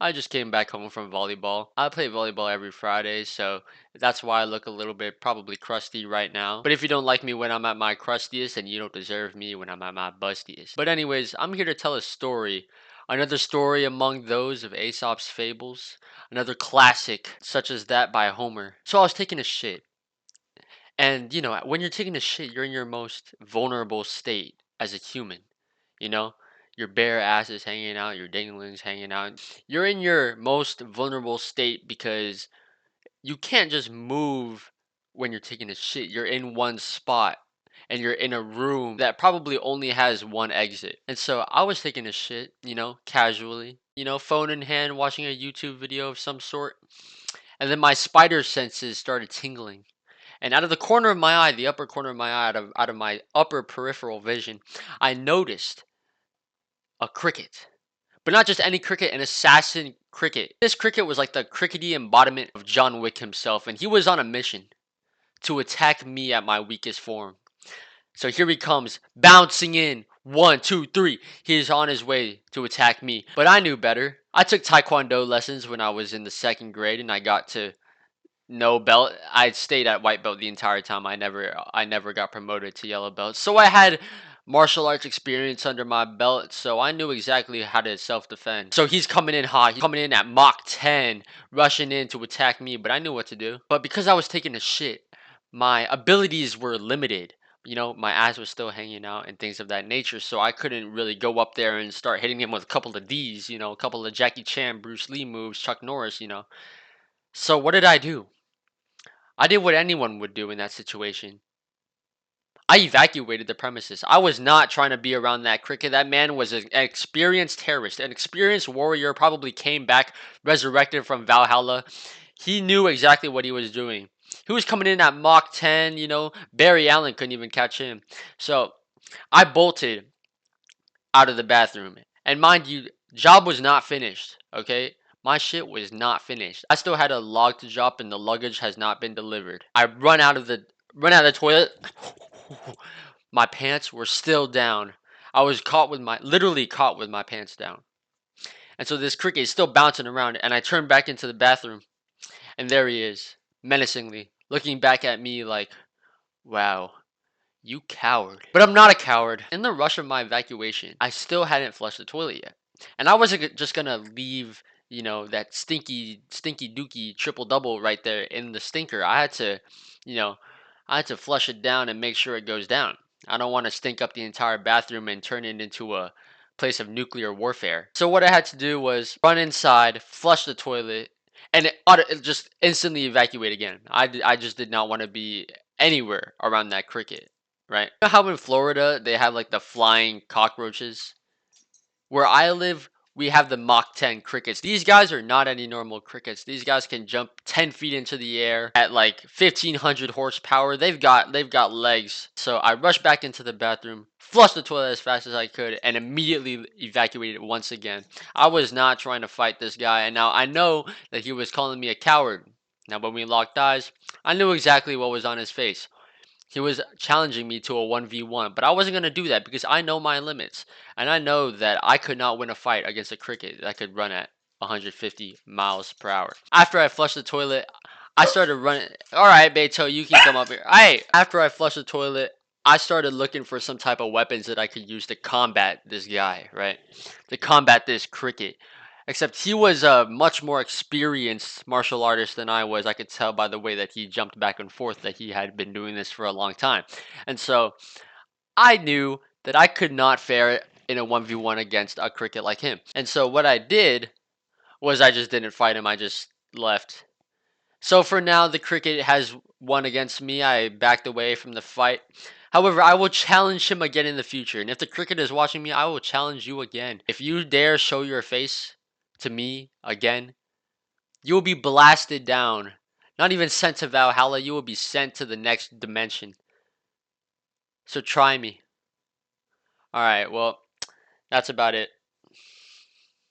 I just came back home from volleyball. I play volleyball every Friday, so that's why I look a little bit probably crusty right now. But if you don't like me when I'm at my crustiest, then you don't deserve me when I'm at my bustiest. But anyways, I'm here to tell a story. Another story among those of Aesop's fables. Another classic, such as that by Homer. So I was taking a shit. And when you're taking a shit, you're in your most vulnerable state as a human. You know, your bare ass is hanging out, your dingling's hanging out. You're in your most vulnerable state because you can't just move when you're taking a shit. You're in one spot and you're in a room that probably only has one exit. And so I was taking a shit, casually, phone in hand, watching a YouTube video of some sort. And then my spider senses started tingling. And out of the corner of my eye, the upper corner of my eye, out of my upper peripheral vision, I noticed a cricket. But not just any cricket, an assassin cricket. This cricket was like the crickety embodiment of John Wick himself, and he was on a mission to attack me at my weakest form. So here he comes, bouncing in. One, two, three. He is on his way to attack me. But I knew better. I took Taekwondo lessons when I was in the second grade, and I got to no belt. I stayed at white belt the entire time. I never got promoted to yellow belt. So I had martial arts experience under my belt, so I knew exactly how to self-defend. So he's coming in hot. He's coming in at Mach 10, rushing in to attack me, but I knew what to do. But because I was taking a shit, my abilities were limited. My ass was still hanging out and things of that nature, so I couldn't really go up there and start hitting him with a couple of D's, a couple of Jackie Chan, Bruce Lee moves, Chuck Norris. So what did I do? I did what anyone would do in that situation. I evacuated the premises. I was not trying to be around that cricket. That man was an experienced terrorist, an experienced warrior, probably came back resurrected from Valhalla. He knew exactly what he was doing. He was coming in at Mach 10, Barry Allen couldn't even catch him. So I bolted out of the bathroom. And mind you, job was not finished, okay? My shit was not finished. I still had a log to drop and the luggage has not been delivered. I run out of the toilet. My pants were still down. I was literally caught with my pants down. And so this cricket is still bouncing around and I turn back into the bathroom and there he is, menacingly, looking back at me like, wow, you coward. But I'm not a coward. In the rush of my evacuation, I still hadn't flushed the toilet yet. And I wasn't just gonna leave, that stinky dookie triple double right there in the stinker. You know, I had to flush it down and make sure it goes down. I don't want to stink up the entire bathroom and turn it into a place of nuclear warfare. So what I had to do was run inside, flush the toilet, and it just instantly evacuate again. I just did not want to be anywhere around that cricket. Right? You know how in Florida they have like the flying cockroaches? Where I live, we have the Mach 10 crickets. These guys are not any normal crickets. These guys can jump 10 feet into the air at like 1500 horsepower. They've got legs. So I rushed back into the bathroom, flushed the toilet as fast as I could, and immediately evacuated once again. I was not trying to fight this guy, and now I know that he was calling me a coward. Now when we locked eyes, I knew exactly what was on his face. He was challenging me to a 1v1, but I wasn't going to do that because I know my limits. And I know that I could not win a fight against a cricket that could run at 150 miles per hour. After I flushed the toilet, I started running. All right, Beto, you can come up here. Hey, after I flushed the toilet, I started looking for some type of weapons that I could use to combat this guy, right? To combat this cricket. Except he was a much more experienced martial artist than I was. I could tell by the way that he jumped back and forth that he had been doing this for a long time. And so I knew that I could not fare it in a 1v1 against a cricket like him. And so what I did was I just didn't fight him. I just left. So for now, the cricket has won against me. I backed away from the fight. However, I will challenge him again in the future. And if the cricket is watching me, I will challenge you again. If you dare show your face to me again, you will be blasted down. Not even sent to Valhalla, you will be sent to the next dimension. So try me. Alright, well, that's about it.